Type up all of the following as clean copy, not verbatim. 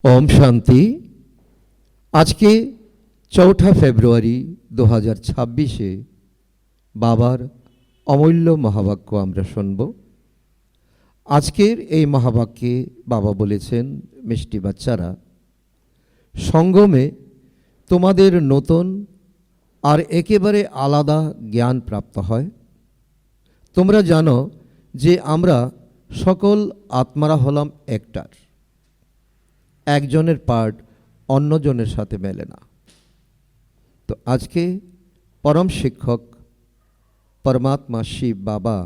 ओम शांति। आज के 4 फेब्रुआरी 2026 बाबार अमूल्य महावाक्य आमरा शुनब। आजकेर এই महावाक्ये बाबा বলেছেন, মিষ্টি বাচ্চারা, সঙ্গমে তোমাদের নতুন আর একেবারে আলাদা জ্ঞান প্রাপ্ত হয়। তোমরা জানো যে আমরা সকল আত্মারা হলাম একটার, একজনের পার্ট অন্যজনের সাথে মেলে না। তো আজকে পরম শিক্ষক পরমাত্মা শিব বাবা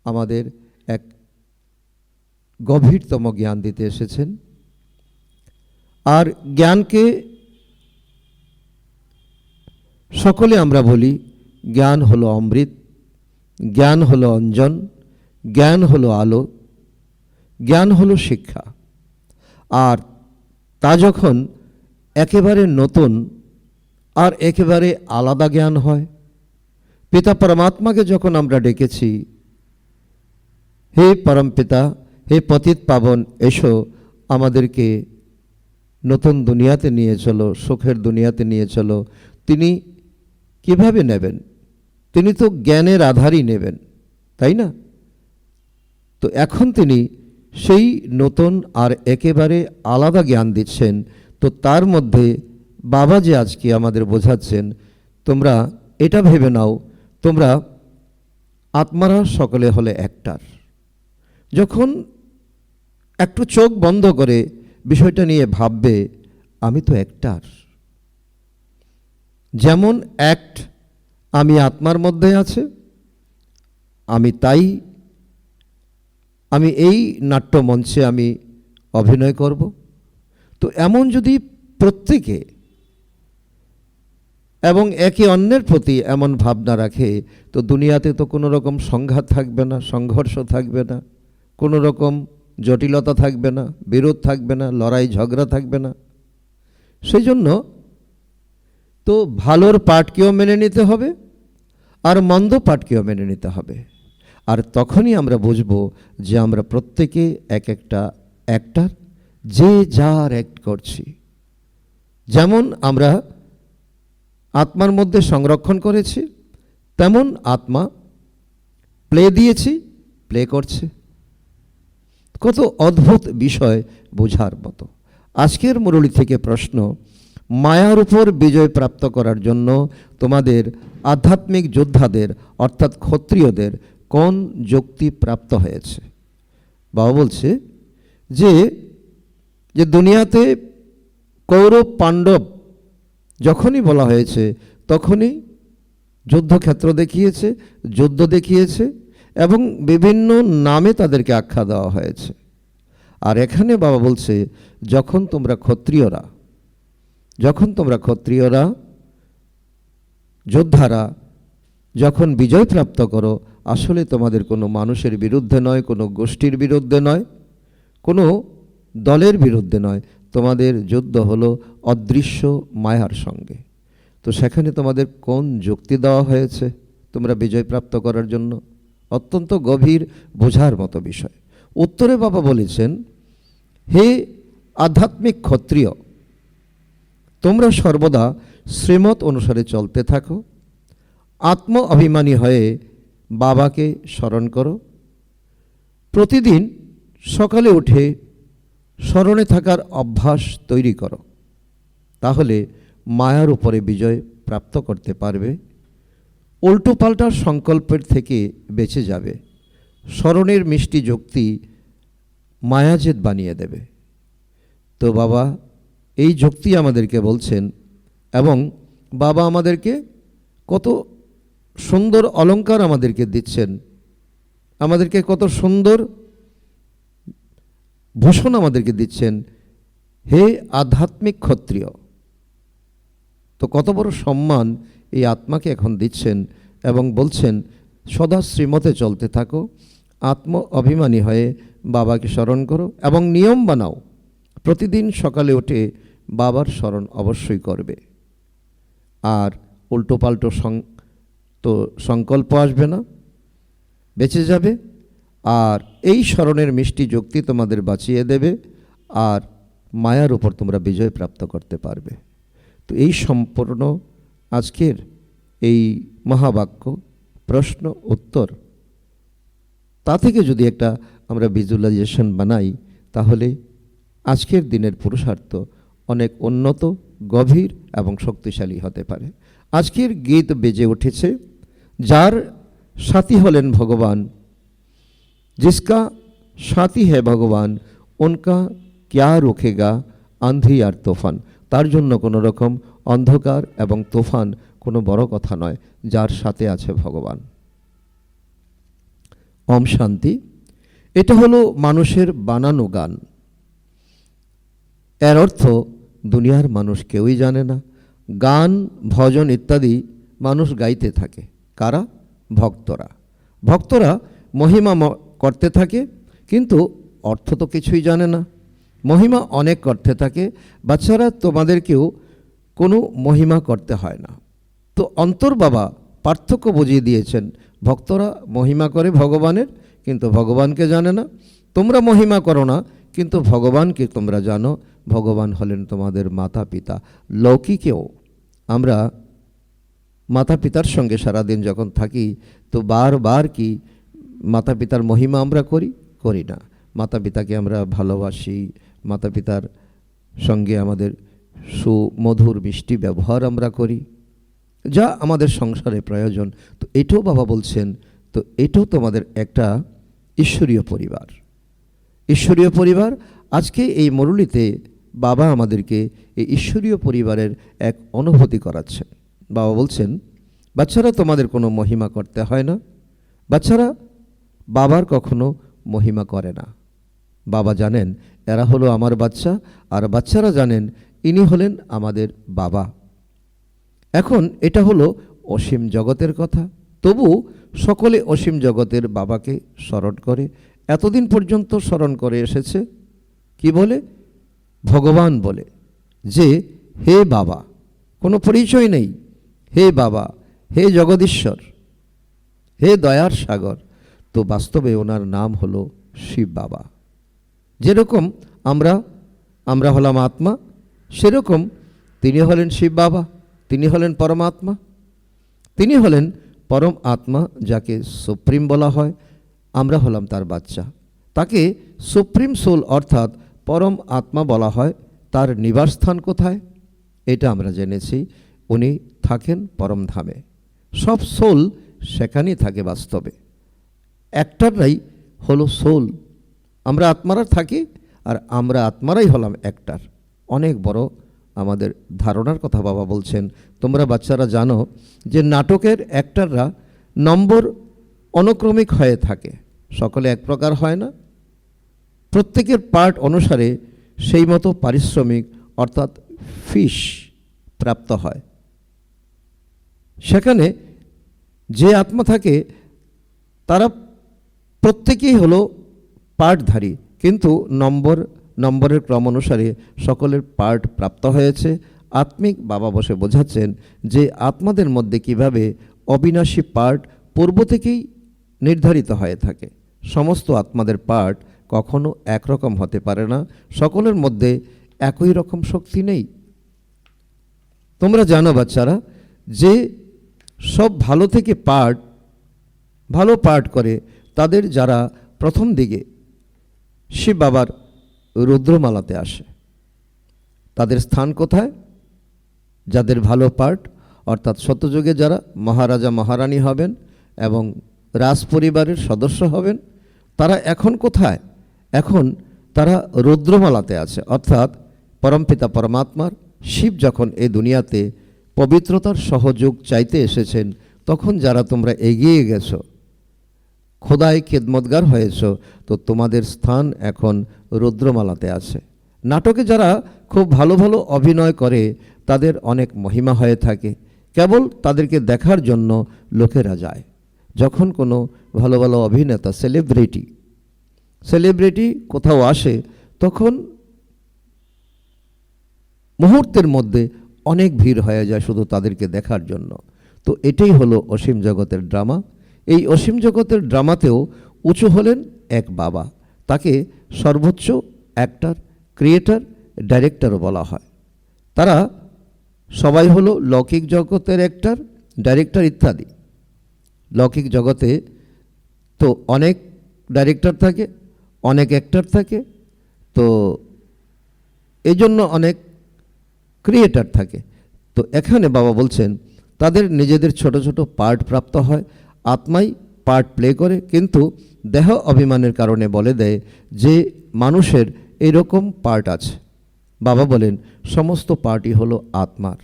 আমাদের এক গভীরতম জ্ঞান দিতে এসেছেন। আর জ্ঞানকে সকলে আমরা বলি জ্ঞান হলো অমৃত, জ্ঞান হলো অঞ্জন, জ্ঞান হলো আলো, জ্ঞান হলো শিক্ষা। আর তা যখন একেবারে নতুন আর একেবারে আলাদা জ্ঞান হয়, পিতা পরমাত্মাকে যখন আমরা ডেকেছি, হে পরম পিতা, হে পতিত পাবন, এসো আমাদেরকে নতুন দুনিয়াতে নিয়ে চলো, সুখের দুনিয়াতে নিয়ে চলো, তিনি কিভাবে নেবেন? তিনি তো জ্ঞানের আধারই নেবেন, তাই না? তো এখন তিনি সেই নতুন আর একেবারে আলাদা জ্ঞান দিচ্ছেন। তো তার মধ্যে বাবা যে আজকে আমাদের বোঝাচ্ছেন, তোমরা এটা ভেবে নাও, তোমরা আত্মারা সকলে হলে একটার। যখন একটু চোখ বন্ধ করে বিষয়টা নিয়ে ভাববে, আমি তো একটার। যেমন অ্যাক্ট আমি আত্মার মধ্যে আছে, আমি এই নাট্যমঞ্চে আমি অভিনয় করব। তো এমন যদি প্রত্যেকে এবং একে অন্যের প্রতি এমন ভাবনা রাখে, তো দুনিয়াতে তো কোনো রকম সংঘাত থাকবে না, সংঘর্ষ থাকবে না, কোনো রকম জটিলতা থাকবে না, বিরোধ থাকবে না, লড়াই ঝগড়া থাকবে না। সেই জন্য তো ভালোর পাঠকেও মেনে নিতে হবে আর মন্দ পাঠকেও মেনে নিতে হবে। আর তখনই আমরা বুঝব যে আমরা প্রত্যেকে এক একটা অ্যাক্টার, যে যার অ্যাক্ট করছি। যেমন আমরা আত্মার মধ্যে সংরক্ষণ করেছি, তেমন আত্মা প্লে দিয়েছি, প্লে করছে। কত অদ্ভুত বিষয় বোঝার মতো। আজকের মুরলী থেকে প্রশ্ন, মায়ার উপর বিজয় প্রাপ্ত করার জন্য তোমাদের আধ্যাত্মিক যোদ্ধাদের অর্থাৎ ক্ষত্রিয়দের কোন যুক্তি প্রাপ্ত হয়েছে? বাবা বলছে যে দুনিয়াতে কৌরব পাণ্ডব যখনই বলা হয়েছে তখনই যুদ্ধক্ষেত্র দেখিয়েছে, যুদ্ধ দেখিয়েছে এবং বিভিন্ন নামে তাদেরকে আখ্যা দেওয়া হয়েছে। আর এখানে বাবা বলছে, যখন তোমরা ক্ষত্রিয়রা যোদ্ধারা যখন বিজয় প্রাপ্ত করো, আসলে তোমাদের কোনো মানুষের বিরুদ্ধে নয়, কোনো গোষ্ঠীর বিরুদ্ধে নয়, কোনো দলের বিরুদ্ধে নয়, তোমাদের যুদ্ধ হলো অদৃশ্য মায়ার সঙ্গে। তো সেখানে তোমাদের কোন যুক্তি দেওয়া হয়েছে তোমরা বিজয় প্রাপ্ত করার জন্য? অত্যন্ত গভীর বোঝার মতো বিষয়। উত্তরে বাবা বলেছেন, হে আধ্যাত্মিক ক্ষত্রিয়, তোমরা সর্বদা শ্রীমত অনুসারে চলতে থাকো, আত্ম অভিমানী হয়ে বাবাকে স্মরণ করো, প্রতিদিন সকালে উঠে স্মরণে থাকার অভ্যাস তৈরি করো, তাহলে মায়ার উপরে বিজয় প্রাপ্ত করতে পারবে। উল্টো পাল্টার সংকল্পের থেকে বেঁচে যাবে। স্মরণের মিষ্টি যুক্তি মায়াজেদ বানিয়ে দেবে। তো বাবা এই যুক্তি আমাদেরকে বলছেন, এবং বাবা আমাদেরকে কত সুন্দর অলংকার আমাদেরকে দিচ্ছেন, আমাদেরকে কত সুন্দর ভূষণ আমাদেরকে দিচ্ছেন। হে আধ্যাত্মিক ক্ষত্রিয়, তো কত বড় সম্মান এই আত্মাকে এখন দিচ্ছেন এবং বলছেন, সদা শ্রীমতে চলতে থাকো, আত্ম অভিমানী হয়ে বাবাকে স্মরণ করো এবং নিয়ম বানাও, প্রতিদিন সকালে উঠে বাবার স্মরণ অবশ্যই করবে। আর উল্টো পাল্টো সংকল্প আসবে না, বেঁচে যাবে। আর এই স্মরণের মিষ্টি যুক্তি তোমাদের বাঁচিয়ে দেবে। আর মায়ার উপর তোমরা বিজয় প্রাপ্ত করতে পারবে। তো এই সম্পূর্ণ আজকের এই মহাবাক্য প্রশ্ন উত্তর, তা থেকে যদি একটা আমরা ভিজুয়ালাইজেশন বানাই, তাহলে আজকের দিনের পুরুষার্থ অনেক উন্নত, গভীর এবং শক্তিশালী হতে পারে। আজকের গীত বেজে উঠেছে, যার সাথী হলেন ভগবান, जिसका সাথী है ভগবান, উনকা ক্যা রোখেগা আন্ধি আর তুফান। তার জন্য কোনো রকম অন্ধকার এবং তুফান কোনো বড় কথা নয়, যার সাথে আছে ভগবান। ওম শান্তি। এটা হলো মানুষের বানানো গান। এর অর্থ দুনিয়ার মানুষ কেউই জানে না। গান, ভজন ইত্যাদি মানুষ গাইতে থাকে। কারা? ভক্তরা। ভক্তরা মহিমা করতে থাকে, কিন্তু অর্থ তো কিছুই জানে না। মহিমা অনেক করতে থাকে। বাচ্চারা, তোমাদেরকেও কোনো মহিমা করতে হয় না। তো অন্তর বাবা পার্থক্য বুঝিয়ে দিয়েছেন। ভক্তরা মহিমা করে ভগবানের, কিন্তু ভগবানকে জানে না। তোমরা মহিমা করো না, কিন্তু ভগবানকে তোমরা জানো। ভগবান হলেন তোমাদের মাতা পিতা। লৌকিকেও আমরা মাতা পিতার সঙ্গে সারাদিন যখন থাকি, তো বারবার কি মাতা পিতার মহিমা আমরা করি না। মাতা পিতাকে আমরা ভালোবাসি, মাতা পিতার সঙ্গে আমাদের সুমধুর মিষ্টি ব্যবহার আমরা করি, যা আমাদের সংসারে প্রয়োজন। তো এটাও বাবা বলছেন, তো এটাও তোমাদের একটা ঈশ্বরীয় পরিবার। ঈশ্বরীয় পরিবার। আজকে এই মুরলিতে বাবা আমাদেরকে এই ঈশ্বরীয় পরিবারের এক অনুভূতি করাচ্ছেন। বাবা বলছেন, বাচ্চারা, তোমাদের কোনো মহিমা করতে হয় না। বাচ্চারা বাবার কখনো মহিমা করে না। বাবা জানেন এরা হলো আমার বাচ্চা, আর বাচ্চারা জানেন ইনি হলেন আমাদের বাবা। এখন এটা হলো অসীম জগতের কথা, তবু সকলে অসীম জগতের বাবাকে স্মরণ করে। এতদিন পর্যন্ত স্মরণ করে এসেছে কি বলে? ভগবান বলে, যে হে বাবা। কোনো পরিচয় নেই। হে বাবা, হে জগদীশ্বর, হে দয়ার সাগর। তো বাস্তবে ওনার নাম হলো শিব বাবা। যেরকম আমরা হলাম আত্মা, সেরকম তিনি হলেন শিব বাবা। তিনি হলেন পরমাত্মা। তিনি হলেন পরম আত্মা, যাকে সুপ্রিম বলা হয়। আমরা হলাম তার বাচ্চা। তাকে সুপ্রিম সোল অর্থাৎ পরম আত্মা বলা হয়। তার নিবাসস্থান কোথায়? এটা আমরা জেনেছি। উনি থাকেন পরম ধামে। সব সোল সেখানেই থাকে। বাস্তবে একটারই হলো সোল। আমরা আত্মারা থাকি, আর আমরা আত্মারাই হলাম একটার। অনেক বড় আমাদের ধারণার কথা বাবা বলছেন। তোমরা বাচ্চারা জানো যে নাটকের অ্যাক্টররা নম্বর অনুক্রমিক হয়ে থাকে, সকলে এক প্রকার হয় না। প্রত্যেকের পার্ট অনুসারে সেই মতো পারিশ্রমিক অর্থাৎ ফিস প্রাপ্ত হয়। সেখানে যে আত্মা থাকে তারা প্রত্যেকেই হলো পার্টধারী, কিন্তু নম্বরের ক্রম অনুসারে সকলের পার্ট প্রাপ্ত হয়েছে। আত্মিক বাবা বসে বোঝাচ্ছেন যে আত্মাদের মধ্যে কিভাবে অবিনাশী পার্ট পূর্ব থেকেই নির্ধারিত হয়ে থাকে। সমস্ত আত্মাদের পার্ট কখনো একরকম হতে পারে না। সকলের মধ্যে একই রকম শক্তি নেই। তোমরা জানো বাচ্চারা, যে সব ভালো থেকে ভালো পার্ট করে তাদের যারা প্রথম দিকে শিব বাবার রুদ্রমালাতে আসে, তাদের স্থান কোথায়? যাদের ভালো পার্ট অর্থাৎ সত্যযুগে যারা মহারাজা মহারানী হবেন এবং রাজ পরিবারের সদস্য হবেন, তারা এখন কোথায়? এখন তারা রুদ্রমালাতে আছে। অর্থাৎ পরমপিতা পরমাত্মার শিব যখন এই দুনিয়াতে পবিত্রতার সহযোগ চাইতে এসেছেন, তখন যারা তোমরা এগিয়ে গেছো, খোদায় খেদমতগার হয়েছ, তো তোমাদের স্থান এখন রুদ্রমালাতে আছে। নাটকে যারা খুব ভালো ভালো অভিনয় করে তাদের অনেক মহিমা হয়ে থাকে। কেবল তাদেরকে দেখার জন্য লোকেরা যায়। যখন কোনো ভালো ভালো অভিনেতা সেলিব্রিটি কোথাও আসে, তখন মুহূর্তের মধ্যে অনেক ভিড় হয়ে যায় শুধু তাদেরকে দেখার জন্য। তো এটাই হলো অসীম জগতের ড্রামা। এই অসীম জগতের ড্রামাতেও উঁচু হলেন এক বাবা। তাকে সর্বোচ্চ অ্যাক্টর, ক্রিয়েটর ডাইরেক্টরও বলা হয়। তারা সবাই হলো লৌকিক জগতের অ্যাক্টর, ডাইরেক্টর ইত্যাদি। লৌকিক জগতে তো অনেক ডাইরেক্টর থাকে, অনেক অ্যাক্টর থাকে, তো এই জন্য অনেক ক্রিয়েটর থাকে। তো এখানে বাবা বলছেন তাদের নিজেদের ছোট ছোট পার্ট প্রাপ্ত হয়, আত্মাই পার্ট প্লে করে, কিন্তু দেহ অভিমানের কারণে বলে দেয় যে মানুষের এরকম পার্ট আছে। বাবা বলেন সমস্ত পার্টই হলো আত্মার,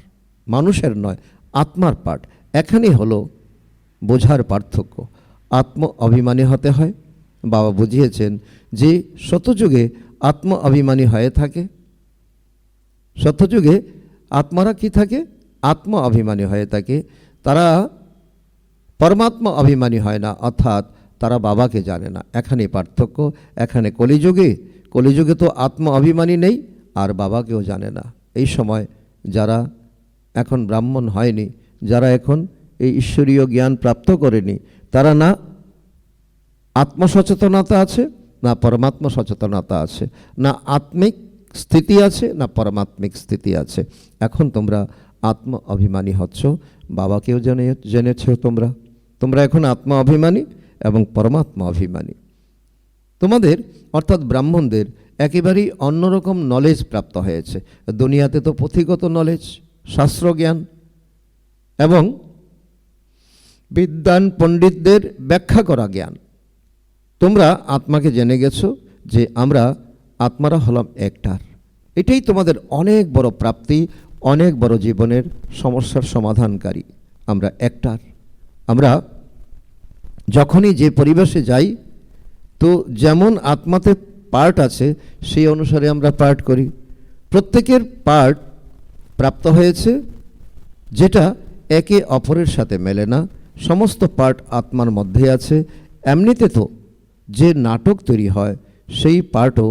মানুষের নয়, আত্মার পার্ট। এখানেই হলো বোঝার পার্থক্য। আত্ম অভিমানী হতে হয়। বাবা বুঝিয়েছেন যে সত্যযুগে আত্ম অভিমানী হয়ে থাকে। সত্যযুগে আত্মারা কি থাকে? আত্ম অভিমানী হয়ে থাকে। তারা পরমাত্মা অভিমানী হয় না, অর্থাৎ তারা বাবাকে জানে না। এখানে পার্থক্য। এখানে কলিযুগে তো আত্ম অভিমানী নেই আর বাবাকেও জানে না। এই সময় যারা এখন ব্রাহ্মণ হয়নি, যারা এখন এই ঈশ্বরীয় জ্ঞান প্রাপ্ত করেনি, তারা না আত্মসচেতনতা আছে, না পরমাত্মা সচেতনতা আছে, না আত্মিক স্থিতি আছে, না পরমাত্মিক স্থিতি আছে। এখন তোমরা আত্ম অভিমানী হচ্ছ, বাবাকেও জেনেছ। তোমরা এখন আত্মা অভিমানী এবং পরমাত্মা অভিমানী। তোমাদের অর্থাৎ ব্রাহ্মণদের একেবারেই অন্যরকম নলেজ প্রাপ্ত হয়েছে। দুনিয়াতে তো পুঁথিগত নলেজ, শাস্ত্রজ্ঞান এবং বিদ্বান পণ্ডিতদের ব্যাখ্যা করা জ্ঞান। তোমরা আত্মাকে জেনে গেছো যে আমরা আত্মারা হলাম একটার। এটাই তোমাদের অনেক বড় প্রাপ্তি, অনেক বড় জীবনের সমস্যার সমাধানকারী। আমরা একটার। আমরা যখনই যে পরিবেশে যাই, তো যেমন আত্মাতে পার্ট আছে সেই অনুসারে আমরা পার্ট করি। প্রত্যেকের পার্ট প্রাপ্ত হয়েছে যেটা একে অপরের সাথে মেলে না। সমস্ত পার্ট আত্মার মধ্যে আছে। এমনিতে তো যে নাটক তৈরি হয় সেই পার্টও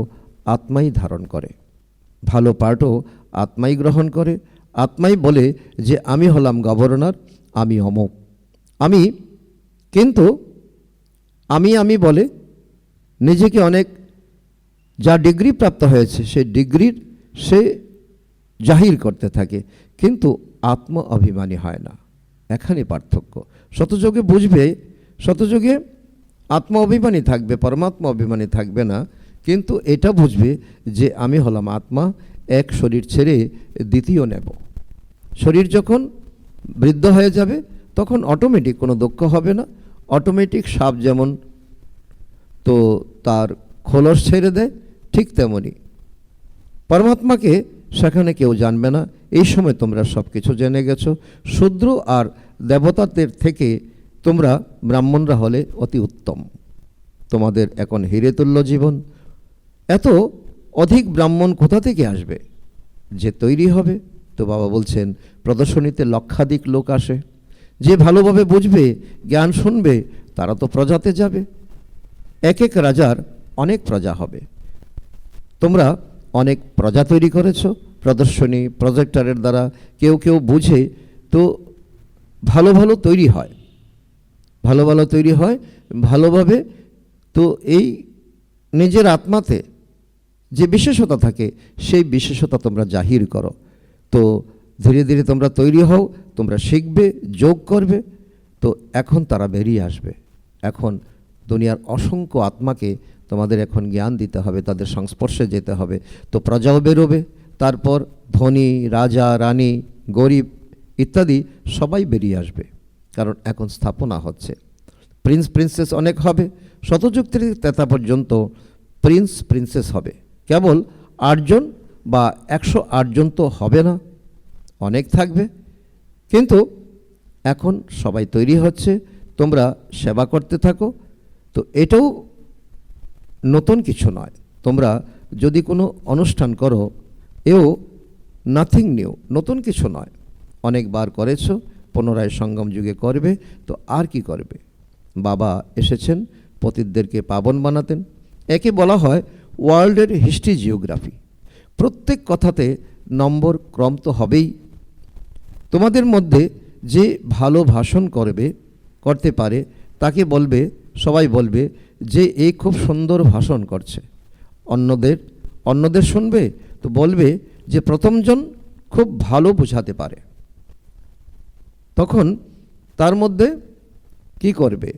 আত্মাই ধারণ করে, ভালো পার্টও আত্মাই গ্রহণ করে। আত্মাই বলে যে আমি হলাম গভর্নর, আমি অমুক, আমি। কিন্তু আমি বলে নিজেকে অনেক যা ডিগ্রি প্রাপ্ত হয়েছে সেই ডিগ্রির সে জাহির করতে থাকে, কিন্তু আত্ম অভিমানী হয় না। এখানে পার্থক্য। শতযুগে বুঝবে, শতযুগে আত্ম অভিমানী থাকবে, পরমাত্মা অভিমানী থাকবে না, কিন্তু এটা বুঝবে যে আমি হলাম আত্মা, এক শরীর ছেড়ে দ্বিতীয় নেব। শরীর যখন বৃদ্ধ হয়ে যাবে তখন অটোমেটিক কোনো দুঃখ হবে না। অটোমেটিক সাপ যেমন তো তার খোলস ছেড়ে দেয়, ঠিক তেমনি পরমাত্মাকে সেখানে কেউ জানবে না। এই সময় তোমরা সব কিছু জেনে গেছো। শূদ্র আর দেবতাদের থেকে তোমরা ব্রাহ্মণরা হলে অতি উত্তম। তোমাদের এখন হিরেতুল্য জীবন। এত অধিক ব্রাহ্মণ কোথা থেকে আসবে যে তৈরি হবে? তো বাবা বলছেন প্রদর্শনীতে লক্ষাধিক লোক আসে। যে ভালোভাবে বুঝবে, জ্ঞান শুনবে, তারা তো প্রজাতে যাবে। এক এক রাজার অনেক প্রজা হবে। তোমরা অনেক প্রজা তৈরি করেছ প্রদর্শনী প্রজেক্টরের দ্বারা। কেউ কেউ বুঝে তো ভালো ভালো তৈরি হয়, ভালোভাবে। তো এই নিজের আত্মাতে যে বিশেষতা থাকে সেই বিশেষতা তোমরা জাহির করো। তো ধীরে ধীরে তোমরা তৈরি হও, তোমরা শিখবে, যোগ করবে। তো এখন তারা বেরিয়ে আসবে। এখন দুনিয়ার অসংখ্য আত্মাকে তোমাদের এখন জ্ঞান দিতে হবে, তাদের সংস্পর্শে যেতে হবে। তো প্রজাও বেরোবে, তারপর ধনী, রাজা, রানী, গরিব ইত্যাদি সবাই বেরিয়ে আসবে। কারণ এখন স্থাপনা হচ্ছে। প্রিন্স প্রিন্সেস অনেক হবে। শতযুগ থেকে তেতা পর্যন্ত প্রিন্স প্রিন্সেস হবে। কেবল 8 জন বা 108 জন তো হবে না, অনেক থাকবে। কিন্তু এখন সবাই তৈরি হচ্ছে, তোমরা সেবা করতে থাকো। তো এটাও নতুন কিছু নয়। তোমরা যদি কোনো অনুষ্ঠান করো, এও নাথিং নিউ, নতুন কিছু নয়। অনেকবার করেছো, পুনরায় সঙ্গম যুগে করবে। তো আর কি করবে? বাবা এসেছেন পতিতদেরকে পাবন বানাতেন। একে বলা হয় ওয়ার্ল্ডের হিস্ট্রি জিওগ্রাফি। প্রত্যেক কথাতে নম্বর ক্রম তো হবেই। তোমাদের মধ্যে যে ভালো ভাষণ করতে পারে তাকে বলবে, সবাই বলবে যে এই খুব সুন্দর ভাষণ করছে। অন্যদের শুনবে, তো বলবে যে প্রথমজন খুব ভালো বোঝাতে পারে। তখন তার মধ্যে কি করবে,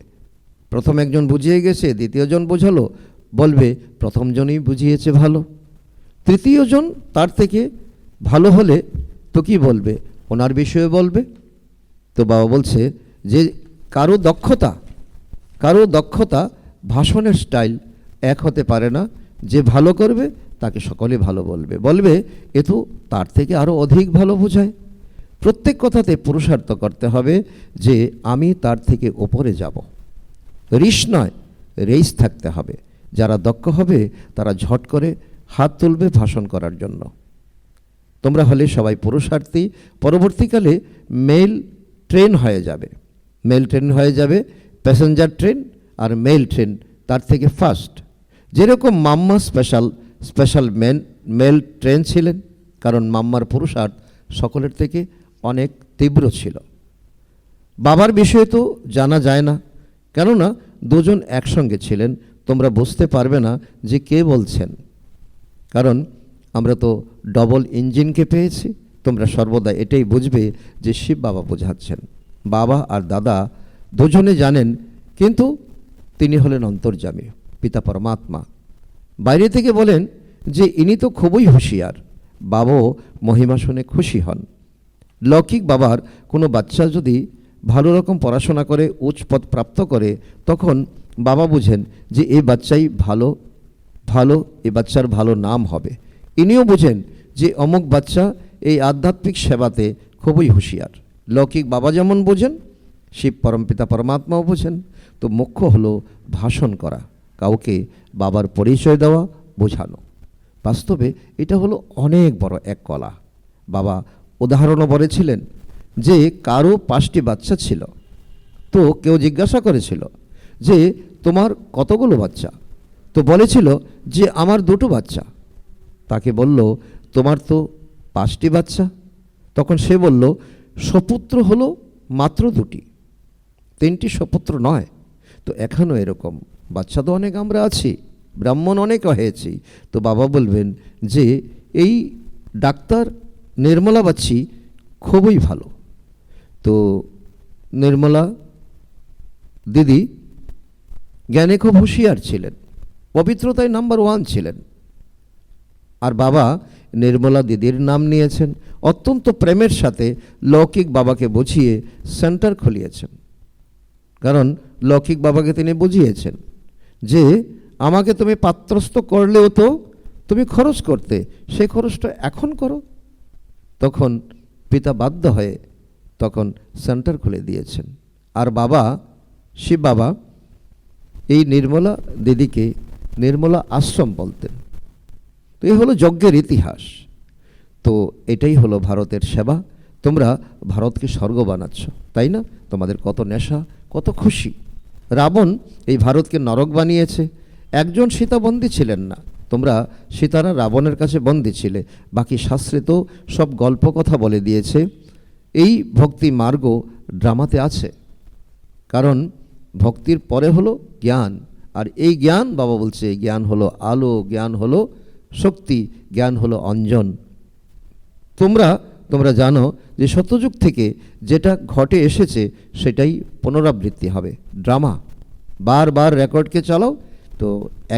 প্রথম একজন বুঝিয়ে গেছে, দ্বিতীয়জন বোঝালো, বলবে প্রথমজনই বুঝিয়েছে ভালো। তৃতীয়জন তার থেকে ভালো হলে তো কি বলবে, ওনার বিষয়ে বলবে। তো বাবা বলছে যে কারো দক্ষতা ভাষণের স্টাইল এক হতে পারে না। যে ভালো করবে তাকে সকলে ভালো বলবে, বলবে এ তো তার থেকে আরও অধিক ভালো বোঝায়। প্রত্যেক কথাতে পুরুষার্থ করতে হবে যে আমি তার থেকে ওপরে যাব। রিস নয়, রেস থাকতে হবে। যারা দক্ষ হবে তারা ঝট করে হাত তুলবে ভাষণ করার জন্য। তোমরা হলে সবাই পুরুষার্থী। পরবর্তীকালে মেল ট্রেন হয়ে যাবে, প্যাসেঞ্জার ট্রেন আর মেল ট্রেন তার থেকে ফাস্ট। যেরকম মাম্মা স্পেশাল মেল ট্রেন ছিলেন, কারণ মাম্মার পুরুষার্থ সকলের থেকে অনেক তীব্র ছিল। বাবার বিষয়ে তো জানা যায় না, কেননা দুজন একসঙ্গে ছিলেন। তোমরা বুঝতে পারবে না যে কে বলছেন, কারণ আমরা তো ডবল ইঞ্জিনকে পেয়েছি। তোমরা সর্বদা এটাই বুঝবে যে শিব বাবা বোঝাচ্ছেন। বাবা আর দাদা দুজনে জানেন, কিন্তু তিনি হলেন অন্তর্যামী, পিতা পরমাত্মা। বাইরে থেকে বলেন যে ইনি তো খুবই হুঁশিয়ার। বাবাও মহিমা শুনে খুশি হন। লৌকিক বাবার কোনো বাচ্চা যদি ভালো রকম পড়াশোনা করে উচ্চ পদ প্রাপ্ত করে, তখন বাবা বুঝেন যে এই বাচ্চাই ভালো, এই বাচ্চার ভালো নাম হবে। ইনিও বুঝেন যে অমুক বাচ্চা এই আধ্যাত্মিক সেবাতে খুবই হুঁশিয়ার। লৌকিক বাবা যেমন বোঝেন, শিব পরমপিতা পরমাত্মাও বোঝেন। তো মুখ্য হলো ভাষণ করা, কাউকে বাবার পরিচয় দেওয়া, বোঝানো। বাস্তবে এটা হলো অনেক বড় এক কলা। বাবা উদাহরণও বলেছিলেন যে কারো 5টি বাচ্চা ছিল, তো কেউ জিজ্ঞাসা করেছিল যে তোমার কতগুলো বাচ্চা? তো বলেছিল যে আমার 2টো বাচ্চা। তাকে বলল তোমার তো 5টি বাচ্চা। তখন সে বলল সপুত্র হলো মাত্র 2টি, 3টি সপুত্র নয়। তো এখনও এরকম বাচ্চা তো অনেক আমরা আছি, ব্রাহ্মণ অনেক হয়েছি। তো বাবা বলবেন যে এই ডাক্তার নির্মলা বাচ্চি খুবই ভালো। তো নির্মলা দিদি জ্ঞানে খুব হুঁশিয়ার ছিলেন, পবিত্রতায় নাম্বার 1 ছিলেন। আর বাবা নির্মলা দিদির নাম নিয়েছেন। অত্যন্ত প্রেমের সাথে লৌকিক বাবাকে বুঝিয়ে সেন্টার খুলিয়েছেন, কারণ লৌকিক বাবাকে তিনি বুঝিয়েছেন যে আমাকে তুমি পাত্রস্থ করলেও তো তুমি খরচ করতে, সেই খরচটা এখন করো। তখন পিতা বাধ্য হয়ে তখন সেন্টার খুলে দিয়েছেন। আর বাবা, শিব বাবা, এই নির্মলা দিদিকে নির্মলা আশ্রম বলতেন। তো এই হলো যজ্ঞের ইতিহাস। তো এটাই হলো ভারতের সেবা। তোমরা ভারতকে স্বর্গ বানাচ্ছ, তাই না? তোমাদের কত নেশা, কত খুশি। রাবণ এই ভারতকে নরক বানিয়েছে। একজন সীতা বন্দী ছিলেন না, তোমরা সীতারা রাবণের কাছে বন্দী ছিলে। বাকি শাস্ত্রে তো সব গল্প কথা বলে দিয়েছে। এই ভক্তি মার্গ ড্রামাতে আছে, কারণ ভক্তির পরে হলো জ্ঞান। আর এই জ্ঞান, বাবা বলছে, জ্ঞান হলো আলো, জ্ঞান হলো শক্তি, জ্ঞান হলো অঞ্জন। তোমরা জানো যে সত্যযুগ থেকে যেটা ঘটে এসেছে সেটাই পুনরাবৃত্তি হবে, ড্রামা। বারবার রেকর্ডকে চালাও তো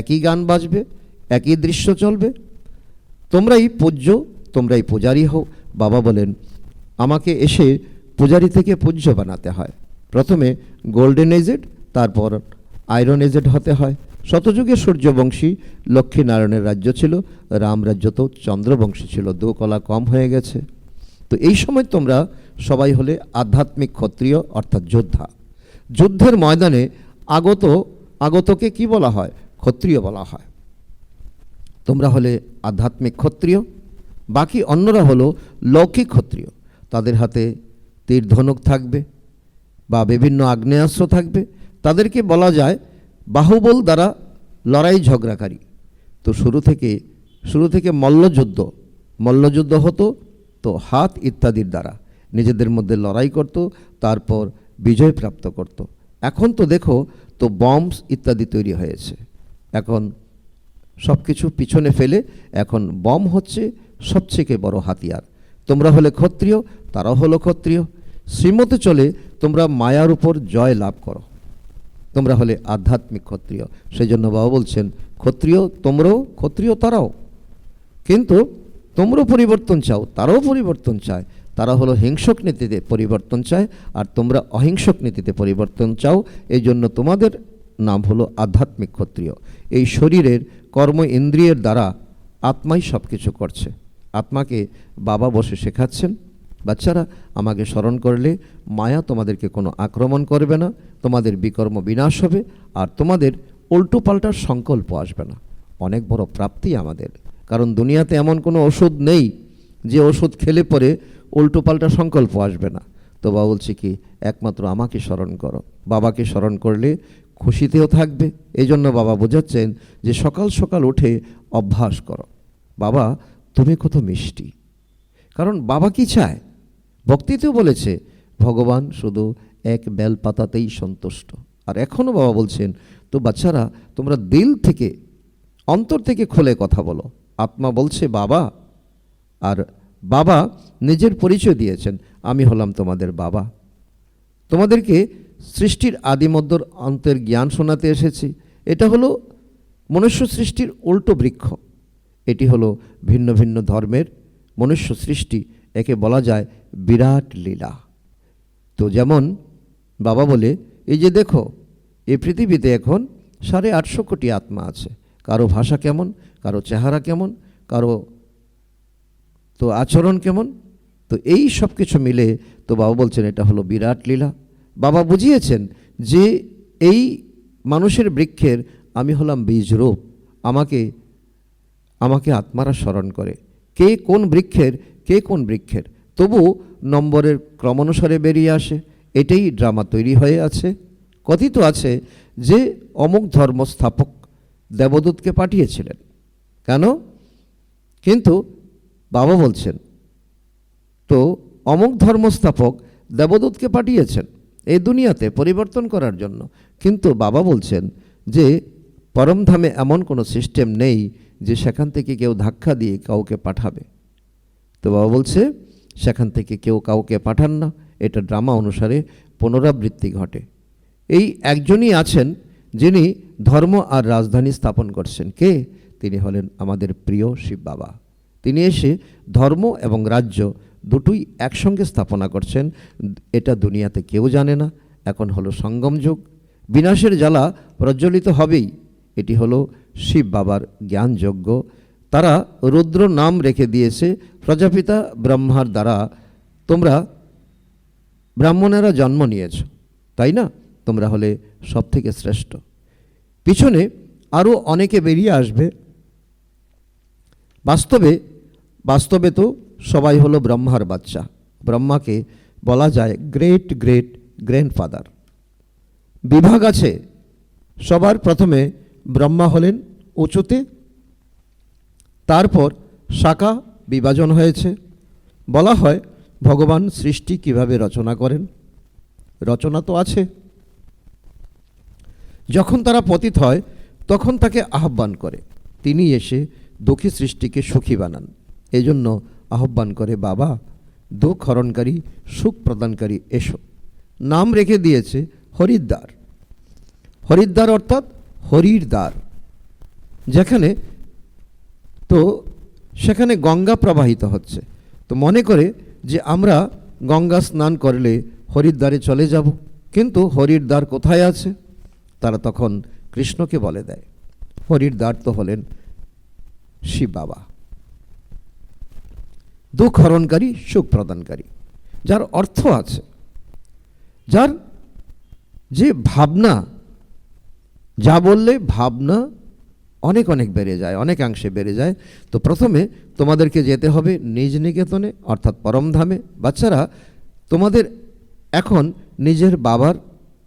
একই গান বাজবে, একই দৃশ্য চলবে। তোমরাই পূজ্য, তোমরাই পূজারী হও। বাবা বলেন আমাকে এসে পূজারী থেকে পূজ্য বানাতে হয়। প্রথমে গোল্ডেন এজেড, তারপর আয়রন এজেড হতে হয়। শতযুগে সূর্যবংশী লক্ষ্মীনারায়ণের রাজ্য ছিল, রাম রাজ্য তো চন্দ্রবংশী ছিল, 2 কলা কম হয়ে গেছে। তো এই সময় তোমরা সবাই হলে আধ্যাত্মিক ক্ষত্রিয়, অর্থাৎ যোদ্ধা। যুদ্ধের ময়দানে আগতকে কি বলা হয়? ক্ষত্রিয় বলা হয়। তোমরা হলে আধ্যাত্মিক ক্ষত্রিয়। বাকি অন্যরা হলো লৌকিক ক্ষত্রিয়। তাদের হাতে তীর ধনুক থাকবে বা বিভিন্ন আগ্নেয়াস্ত্র থাকবে। তাদেরকে বলা যায় বাহুবল দ্বারা লড়াই ঝগড়াকারী। তো শুরু থেকে মল্লযুদ্ধ হতো, তো হাত ইত্যাদির দ্বারা নিজেদের মধ্যে লড়াই করত, তারপর বিজয় প্রাপ্ত করত। এখন তো দেখো তো বম্বস ইত্যাদি তৈরি হয়েছে। এখন সব কিছু পিছনে ফেলে এখন বম হচ্ছে সবথেকে বড় হাতিয়ার। তোমরা হলে ক্ষত্রিয়, তারাও হলো ক্ষত্রিয়। শ্রীমতে চলে তোমরা মায়ার উপর জয় লাভ করো। তোমরা হলে আধ্যাত্মিক ক্ষত্রিয়। সেই জন্য বাবা বলছেন, ক্ষত্রিয় তোমরাও, ক্ষত্রিয় তারাও। কিন্তু তোমরাও পরিবর্তন চাও, তারাও পরিবর্তন চায়। তারা হলো হিংসক নীতিতে পরিবর্তন চায়, আর তোমরা অহিংসক নীতিতে পরিবর্তন চাও। এই জন্য তোমাদের নাম হলো আধ্যাত্মিক ক্ষত্রিয়। এই শরীরের কর্ম ইন্দ্রিয়ের দ্বারা আত্মাই সব কিছু করছে। আত্মাকে বাবা বসে শেখাচ্ছেন, বাচ্চারা আমাকে স্মরণ করলে মায়া তোমাদেরকে কোনো আক্রমণ করবে না, তোমাদের বিকর্ম বিনাশ হবে, আর তোমাদের উল্টো পাল্টার সংকল্প আসবে না। অনেক বড় প্রাপ্তি আমাদের, কারণ দুনিয়াতে এমন কোনো ওষুধ নেই যে ওষুধ খেলে পরে উল্টো পাল্টা সংকল্প আসবে না। তো বাবা বলছে কি, একমাত্র আমাকে স্মরণ করো। বাবাকে স্মরণ করলে খুশিতেও থাকবে। এই জন্য বাবা বোঝাচ্ছেন যে সকাল সকাল উঠে অভ্যাস করো। বাবা তুমি কত মিষ্টি। কারণ বাবা কি চায়? ভক্তিতেও বলেছে ভগবান শুধু এক বেলপাতাতেই সন্তুষ্ট। আর এখনও বাবা বলছেন, তো বাচ্চারা তোমরা দিল থেকে, অন্তর থেকে খুলে কথা বলো। আত্মা বলছে বাবা, আর বাবা নিজের পরিচয় দিয়েছেন, আমি হলাম তোমাদের বাবা। তোমাদেরকে সৃষ্টির আদিমধ্যর অন্তের জ্ঞান শোনাতে এসেছি। এটা হলো মনুষ্য সৃষ্টির উল্টো বৃক্ষ। এটি হলো ভিন্ন ভিন্ন ধর্মের মনুষ্য সৃষ্টি। একে বলা যায় বিরাট লীলা। তো যেমন বাবা বলে, এই যে দেখো, এই পৃথিবীতে এখন 850 কোটি আত্মা আছে। কারো ভাষা কেমন, কারো চেহারা কেমন, কারো তো আচরণ কেমন, তো এই সব কিছু মিলে তো বাবা বলছেন এটা হলো বিরাট লীলা। বাবা বুঝিয়েছেন যে এই মানুষের বৃক্ষের আমি হলাম বীজরূপ। আমাকে আত্মারা স্মরণ করে কে কোন বৃক্ষের, কে কোন বৃক্ষের, তবু নম্বরের ক্রমানুসারে বেরিয়ে আসে। এটাই ড্রামা তৈরি হয়ে আছে। কথিত আছে যে অমুক ধর্ম স্থাপক দেবদূতকে পাঠিয়েছিলেন। কেন? কিন্তু বাবা বলছেন, তো অমুক ধর্মস্থাপক দেবদূতকে পাঠিয়েছেন এই দুনিয়াতে পরিবর্তন করার জন্য। কিন্তু বাবা বলছেন যে পরমধামে এমন কোনো সিস্টেম নেই যে সেখান থেকে কেউ ধাক্কা দিয়ে কাউকে পাঠাবে। তো বাবা বলছে সেখান থেকে কেউ কাউকে পাঠান না, এটা ড্রামা অনুসারে পুনরাবৃত্তি ঘটে। এই একজনই আছেন যিনি ধর্ম আর রাজধানী স্থাপন করছেন। কে? তিনি হলেন আমাদের প্রিয় শিব বাবা। তিনি এসে ধর্ম এবং রাজ্য দুটোই একসঙ্গে স্থাপনা করছেন। এটা দুনিয়াতে কেউ জানে না। এখন হলো সঙ্গম যুগ, বিনাশের জ্বালা প্রজ্বলিত হবেই। এটি হলো শিব বাবার জ্ঞানযজ্ঞ। তারা রুদ্র নাম রেখে দিয়েছে প্রজাপিতা ব্রহ্মার দ্বারা। তোমরা ব্রাহ্মণেরা জন্ম নিয়েছ, তাই না? তোমরা হলে সব থেকে শ্রেষ্ঠ। পিছনে আরও অনেকে বেরিয়ে আসবে। বাস্তবে তো সবাই হলো ব্রহ্মার বাচ্চা। ব্রহ্মাকে বলা যায় গ্রেট গ্রেট গ্র্যান্ডফাদার। বিভাগ আছে। সবার প্রথমে ব্রহ্মা হলেন উঁচুতে, তারপর শাখা বিভাজন হয়েছে। বলা হয় ভগবান সৃষ্টি কিভাবে রচনা করেন। রচনা তো আছে। যখন তারা পতিত হয় তখন তাকে আহ্বান করে, তিনি এসে দুঃখী সৃষ্টিকে সুখী বানান। এই জন্য আহ্বান করে, বাবা দুঃখ হরণকারী, সুখ প্রদানকারী এসো। নাম রেখে দিয়েছে হরিদ্বার। হরিদ্বার অর্থাৎ হরির দ্বার। যেখানে তো সেখানে গঙ্গা প্রবাহিত হচ্ছে। তো মনে করে যে আমরা গঙ্গা স্নান করলে হরিদ্বারে চলে যাব। কিন্তু হরির দ্বার কোথায় আছে? তারা তখন কৃষ্ণকে বলে দেয়। হরির দ্বার তো হলেন শিব বাবা, দুঃখ হরণকারী, সুখ প্রদানকারী, যার অর্থ আছে, যার যে ভাবনা, যা বললে ভাবনা অনেক অনেক বেড়ে যায়, অনেকাংশে বেড়ে যায়। তো প্রথমে তোমাদেরকে যেতে হবে নিজ নিকেতনে অর্থাৎ পরমধামে। বাচ্চারা তোমাদের এখন নিজের বাবার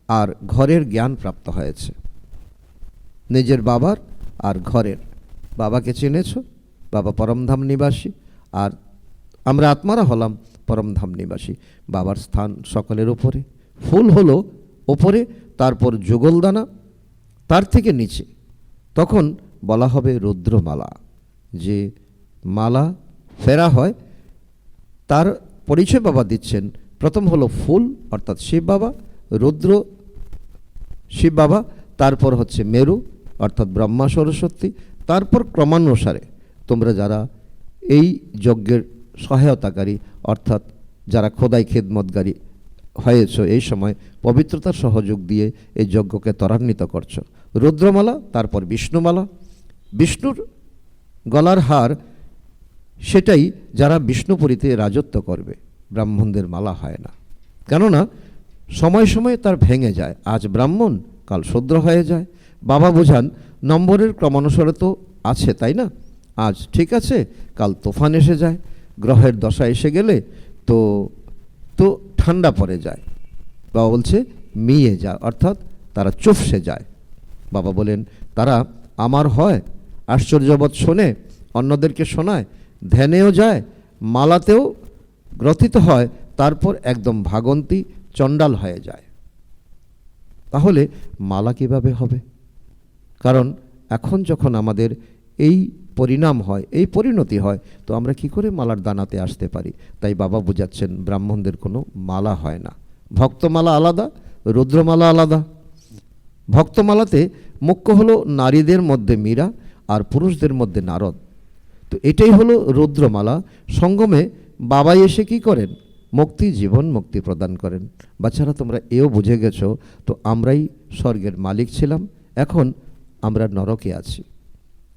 আর ঘরের জ্ঞান প্রাপ্ত হয়েছে। নিজের বাবার আর ঘরের। বাবাকে চিনেছ, বাবা পরমধাম নিবাসী, আর আমরা আত্মারা হলাম পরমধাম নিবাসী। বাবার স্থান সকলের উপরে। ফুল হলো ওপরে, তারপর যুগলদানা, তার থেকে নিচে। তখন বলা হবে রুদ্রমালা। যে মালা ফেরা হয় তার পরিচয় বাবা দিচ্ছেন। প্রথম হলো ফুল অর্থাৎ শিব বাবা, রুদ্র শিব বাবা, তারপর হচ্ছে মেরু অর্থাৎ ব্রহ্মা সরস্বতী, তারপর ক্রমানুসারে তোমরা যারা এই যজ্ঞের সহায়তাকারী অর্থাৎ যারা খোদাই খেদমতকারী হয়েছ, এই সময় পবিত্রতার সহযোগ দিয়ে এই যজ্ঞকে ত্বরান্বিত করছো। রুদ্রমালা, তারপর বিষ্ণুমালা। বিষ্ণুর গলার হার, সেটাই যারা বিষ্ণুপুরীতে রাজত্ব করবে। ব্রাহ্মণদের মালা হয় না, কেননা সময় সময়ে তার ভেঙে যায়। আজ ব্রাহ্মণ, কাল শূদ্র হয়ে যায়। বাবা বোঝান নম্বরের ক্রমানুসারে তো আছে, তাই না? আজ ঠিক আছে, কাল তুফান এসে যায়, গ্রহের দশা এসে গেলে তো তো ঠান্ডা পড়ে যায়। বাবা বলছে মিয়ে যায়, অর্থাৎ তারা চুপসে যায়। বাবা বলেন তারা আমার হয়, আশ্চর্যবৎ শোনে, অন্যদেরকে শোনায়, ধ্যানেও যায়, মালাতেও গ্রথিত হয়, তারপর একদম ভাগন্তী চণ্ডাল হয়ে যায়। তাহলে মালা কিভাবে হবে? কারণ এখন যখন আমাদের এই পরিণাম হয়, এই পরিণতি হয়, তো আমরা কি করে মালার দানাতে আসতে পারি? তাই বাবা বোঝাচ্ছেন ব্রাহ্মণদের কোনো মালা হয় না। ভক্তমালা আলাদা, রুদ্রমালা আলাদা। ভক্তমালাতে মুখ্য হলো নারীদের মধ্যে মীরা আর পুরুষদের মধ্যে নারদ। তো এটাই হলো রুদ্রমালা। সঙ্গমে বাবাই এসে কি করেন? মুক্তি, জীবন মুক্তি প্রদান করেন। বাচ্চারা তোমরা এও বুঝে গেছো তো আমরাই স্বর্গের মালিক ছিলাম, এখন আমরা নরকে আছি।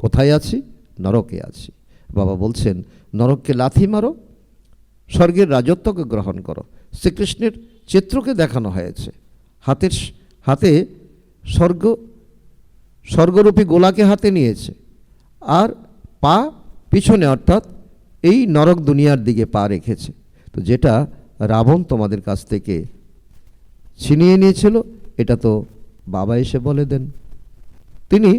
কোথায় আছি? নরকে আছি। বাবা বলছেন নরককে লাথি মারো, স্বর্গের রাজত্বকে গ্রহণ করো। শ্রীকৃষ্ণের চিত্রকে দেখানো হয়েছে, হাতে স্বর্গরূপী গোলাকে হাতে নিয়েছে, আর পা পিছনে, অর্থাৎ এই নরক দুনিয়ার দিকে পা রেখেছে। তো যেটা রাবণ তোমাদের কাছ থেকে ছিনিয়ে নিয়েছিল, এটা তো বাবা এসে বলে দেন। তিনি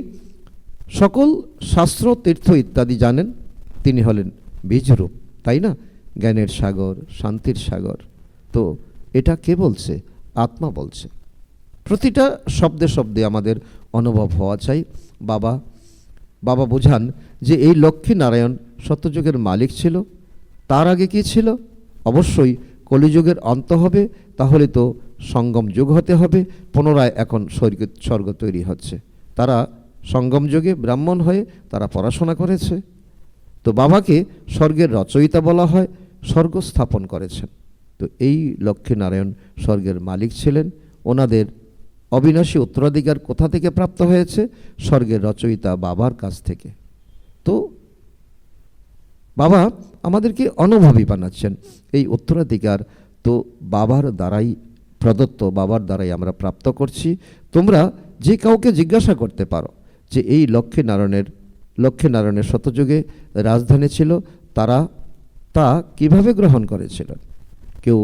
সকল শাস্ত্র, তীর্থ ইত্যাদি জানেন। তিনি হলেন বীজরূপ, তাই না? জ্ঞানের সাগর, শান্তির সাগর। তো এটা কে বলছে? আত্মা বলছে। প্রতিটা শব্দে শব্দে আমাদের অনুভব হওয়া চাই। বাবা বোঝান যে এই লক্ষ্মী নারায়ণ সত্যযুগের মালিক ছিল। তার আগে কি ছিল? অবশ্যই কলিযুগের অন্ত হবে, তাহলে তো সঙ্গম যুগ হতে হবে। পুনরায় এখন স্বর্গ তৈরি হচ্ছে। তারা সঙ্গম যুগে ব্রাহ্মণ হয়ে তারা পড়াশোনা করেছে। তো বাবাকে স্বর্গের রচয়িতা বলা হয়, স্বর্গ স্থাপন করেছেন। তো এই লক্ষ্মী নারায়ণ স্বর্গের মালিক ছিলেন। ওনাদের অবিনাশী উত্তরাধিকার কোথা থেকে প্রাপ্ত হয়েছে? স্বর্গের রচয়িতা বাবার কাছ থেকে। তো বাবা আমাদেরকে অনুভবী বানাচ্ছেন। এই উত্তরাধিকার তো বাবার দ্বারাই প্রদত্ত, বাবার দ্বারাই আমরা প্রাপ্ত করছি। তোমরা যে কাউকে জিজ্ঞাসা করতে পারো যে এই লক্ষ্মী নারায়ণের শতযুগে রাজধানী ছিল, তারা তা কিভাবে গ্রহণ করেছিলেন? কেউ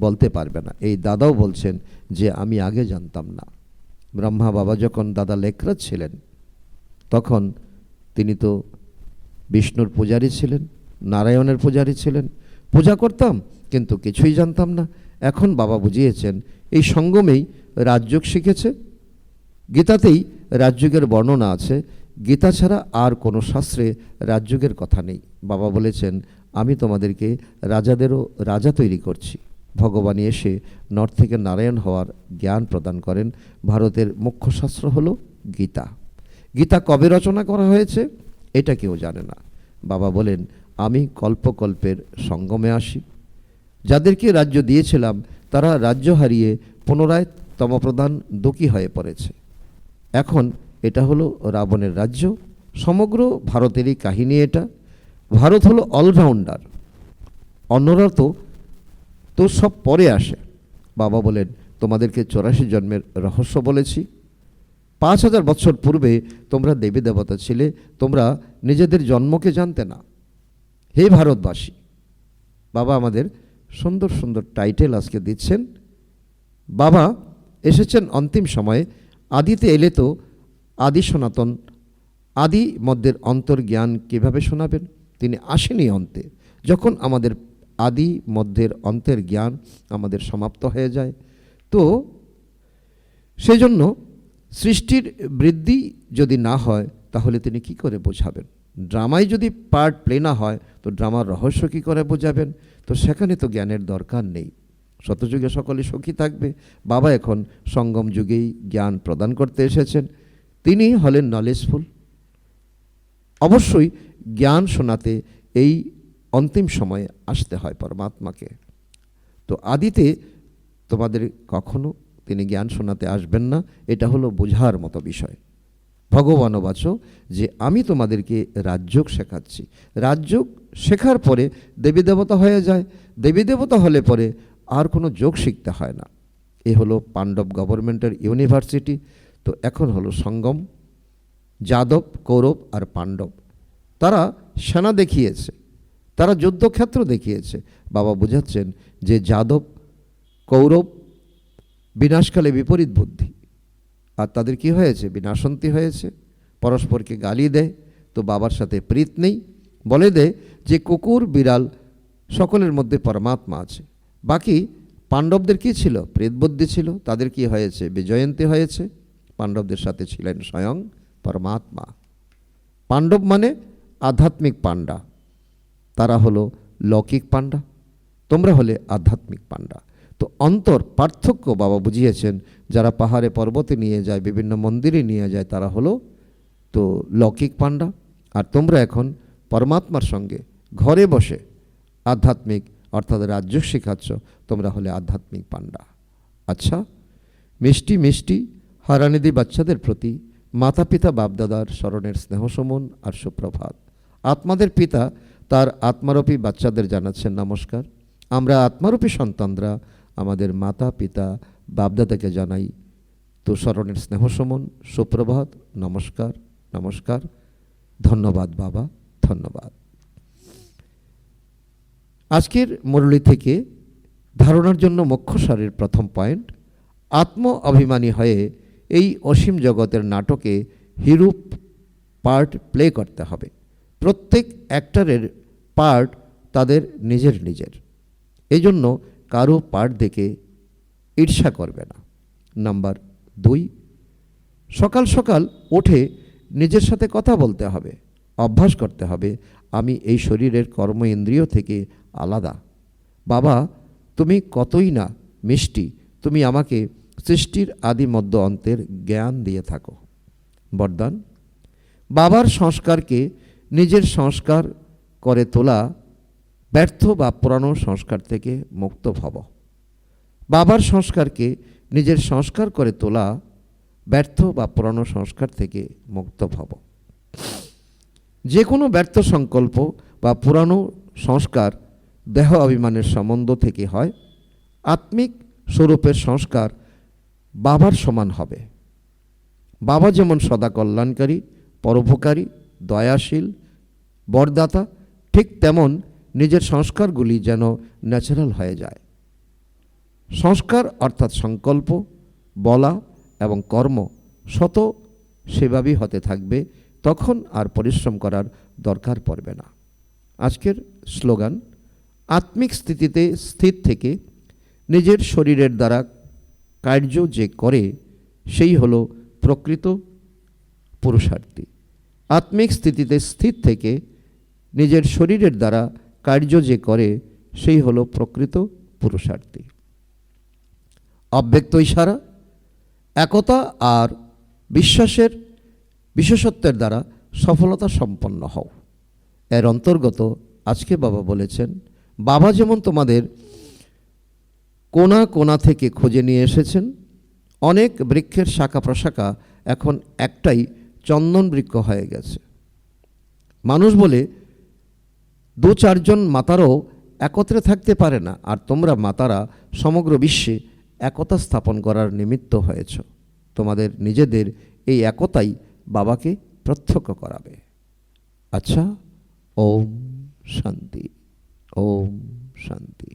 বলতে পারবে না। এই দাদাও বলছেন যে আমি আগে জানতাম না। ব্রহ্মা বাবা যখন দাদা লেখরাজ ছিলেন, তখন তিনি তো বিষ্ণুর পূজারী ছিলেন, নারায়ণের পূজারী ছিলেন। পূজা করতাম কিন্তু কিছুই জানতাম না। এখন বাবা বুঝিয়েছেন এই সঙ্গমেই রাজযোগ শিখেছে। গীতাতেই রাজযোগের বর্ণনা আছে। গীতা ছাড়া আর কোনো শাস্ত্রে রাজযোগের কথা নেই। বাবা বলেছেন আমি তোমাদেরকে রাজাদেরও রাজা তৈরি করছি। ভগবানই এসে নর থেকে নারায়ণ হওয়ার জ্ঞান প্রদান করেন। ভারতের মুখ্য শাস্ত্র হলো গীতা। গীতা কবে রচনা করা হয়েছে এটা কেউ জানে না। বাবা বলেন আমি কল্পকল্পের সঙ্গমে আসি। যাদেরকে রাজ্য দিয়েছিলাম তারা রাজ্য হারিয়ে পুনরায় তমপ্রধান দুঃখী হয়ে পড়েছে। এখন এটা হলো রাবণের রাজ্য। সমগ্র ভারতেরই কাহিনী এটা। ভারত হলো অলরাউন্ডার, অন্যরা তো সব পরে আসে। বাবা বলেন তোমাদেরকে 84 জন্মের রহস্য বলেছি। 5000 বছর পূর্বে তোমরা দেবী দেবতা ছিলে, তোমরা নিজেদের জন্মকে জানতে না। হে ভারতবাসী, বাবা আমাদের সুন্দর সুন্দর টাইটেল আজকে দিচ্ছেন। বাবা এসেছেন অন্তিম সময়ে। আদিতে এলে তো আদি সনাতন, আদি মধ্যের অন্তর্জ্ঞান কিভাবে শোনাবেন? তিনি আসেনি অন্তে। যখন আমাদের আদি মধ্যের অন্তের জ্ঞান আমাদের সমাপ্ত হয়ে যায়, তো সেজন্য সৃষ্টির বৃদ্ধি যদি না হয় তাহলে তিনি কি করে বোঝাবেন? ড্রামায় যদি পার্ট প্লে না হয় তো ড্রামার রহস্য কি করে বোঝাবেন? তো সেখানে তো জ্ঞানের দরকার নেই। শতযুগে সকলে সুখী থাকবে। বাবা এখন সঙ্গম যুগেই জ্ঞান প্রদান করতে এসেছেন। তিনি হলেন নলেজফুল। অবশ্যই জ্ঞান শোনাতে এই অন্তিম সময়ে আসতে হয় পরমাত্মাকে। তো আদিতে তোমাদের কখনো তিনি জ্ঞান শোনাতে আসবেন না, এটা হলো বোঝার মতো বিষয়। ভগবানও বাচো যে আমি তোমাদেরকে রাজযোগ শেখাচ্ছি। রাজযোগ শেখার পরে দেবী দেবতা হয়ে যায়। দেবী দেবতা হলে পরে আর কোনো যোগ শিখতে হয় না। এ হলো পাণ্ডব গভর্নমেন্টের ইউনিভার্সিটি। তো এখন হলো সঙ্গম। যাদব, কৌরব আর পাণ্ডব, তারা সেনা দেখিয়েছে, তারা যুদ্ধক্ষেত্র দেখিয়েছে। বাবা বোঝাচ্ছেন যে যাদব, কৌরব বিনাশকালে বিপরীত বুদ্ধি, আর তাদের কি হয়েছে? বিনাশান্তি হয়েছে, পরস্পরকে গালি দেয়। তো বাবার সাথে প্রীত নেই, বলে দেয় যে কুকুর বিড়াল সকলের মধ্যে পরমাত্মা আছে। বাকি পাণ্ডবদের কি ছিল? প্রীত বুদ্ধি ছিল। তাদের কি হয়েছে? বিজয়ন্তী হয়েছে। পাণ্ডবদের সাথে ছিলেন স্বয়ং পরমাত্মা। পাণ্ডব মানে আধ্যাত্মিক পাণ্ডা, তারা হলো লৌকিক পাণ্ডা, তোমরা হলে আধ্যাত্মিক পাণ্ডা। তো অন্তর পার্থক্য বাবা বুঝিয়েছেন। যারা পাহাড়ে পর্বতে নিয়ে যায়, বিভিন্ন মন্দিরে নিয়ে যায়, তারা হলো তো লৌকিক পাণ্ডা। আর তোমরা এখন পরমাত্মার সঙ্গে ঘরে বসে আধ্যাত্মিক অর্থাৎ রাজ্য শেখাচ্ছ, তোমরা হলে আধ্যাত্মিক পাণ্ডা। আচ্ছা, মিষ্টি মিষ্টি হারানিধি বাচ্চাদের প্রতি মাতা পিতা বাপদাদার স্মরণের স্নেহসমন আর সুপ্রভাত। আত্মাদের পিতা তার আত্মারূপী বাচ্চাদের জানাচ্ছেন নমস্কার। আমরা আত্মারূপী সন্তানরা আমাদের মাতা পিতা বাপদাদাকে জানাই তো স্মরণের স্নেহসমন, সুপ্রভাত, নমস্কার, নমস্কার, ধন্যবাদ বাবা, ধন্যবাদ। আজকের মুরলী থেকে ধারণার জন্য মুখ্য সারির প্রথম পয়েন্ট, আত্ম অভিমানী হয়ে এই অসীম জগতের নাটকে হিরো পার্ট প্লে করতে হবে। প্রত্যেক অ্যাক্টরের পার্ট তাদের নিজের নিজের, এই জন্য কারো পার্ট দেখে ঈর্ষা করবে না। নাম্বার 2, সকাল সকাল উঠে নিজের সাথে কথা বলতে হবে, অভ্যাস করতে হবে আমি এই শরীরের কর্ম ইন্দ্রিয় থেকে আলাদা। বাবা তুমি কতই না মিষ্টি, তুমি আমাকে সৃষ্টির আদি মধ্য অন্তের জ্ঞান দিয়ে থাকো। বরদান, বাবার সংস্কারকে নিজের সংস্কার করে তোলা ব্যর্থ বা পুরানো সংস্কার থেকে মুক্ত ভব। বাবার সংস্কারকে নিজের সংস্কার করে তোলা ব্যর্থ বা পুরানো সংস্কার থেকে মুক্ত ভব। যে কোনো ব্যর্থ সংকল্প বা পুরানো সংস্কার দেহ অভিমানের সম্বন্ধ থেকে হয়। আত্মিক স্বরূপের সংস্কার বাবার সমান হবে। বাবা যেমন সদা কল্যাণকারী, পরোপকারী, দয়াশীল, বরদাতা, ঠিক তেমন নিজের সংস্কারগুলি যেন ন্যাচারাল হয়ে যায়। সংস্কার অর্থাৎ সংকল্প, বলা এবং কর্ম শত সেভাবেই হতে থাকবে, তখন আর পরিশ্রম করার দরকার পড়বে না। আজকের স্লোগান, আত্মিক স্থিতিতে স্থির থেকে নিজের শরীরের দ্বারা কার্য যে করে সেই হলো প্রকৃত পুরুষার্থী। আত্মিক স্থিতিতে স্থির থেকে নিজের শরীরের দ্বারা কার্য যে করে সেই হলো প্রকৃত পুরুষার্থী। অব্যক্ত ইশারা, একতা আর বিশ্বাসের বিশেষত্বের দ্বারা সফলতা সম্পন্ন হও। এর অন্তর্গত আজকে বাবা বলেছেন, বাবা যেমন তোমাদের কোনা কোনা থেকে খুঁজে নিয়ে এসেছেন, অনেক বৃক্ষের শাখা প্রশাখা এখন একটাই চন্দন বৃক্ষ হয়ে গেছে। মানুষ বলে 2-4 জন মাতারও একত্রে থাকতে পারে না, আর তোমরা মাতারা সমগ্র বিশ্বে একতা স্থাপন করার নিমিত্ত হয়েছ। তোমাদের নিজেদের এই একতাই বাবাকে প্রত্যক্ষ করাবে। আচ্ছা, ওম শান্তি, ওম শান্তি।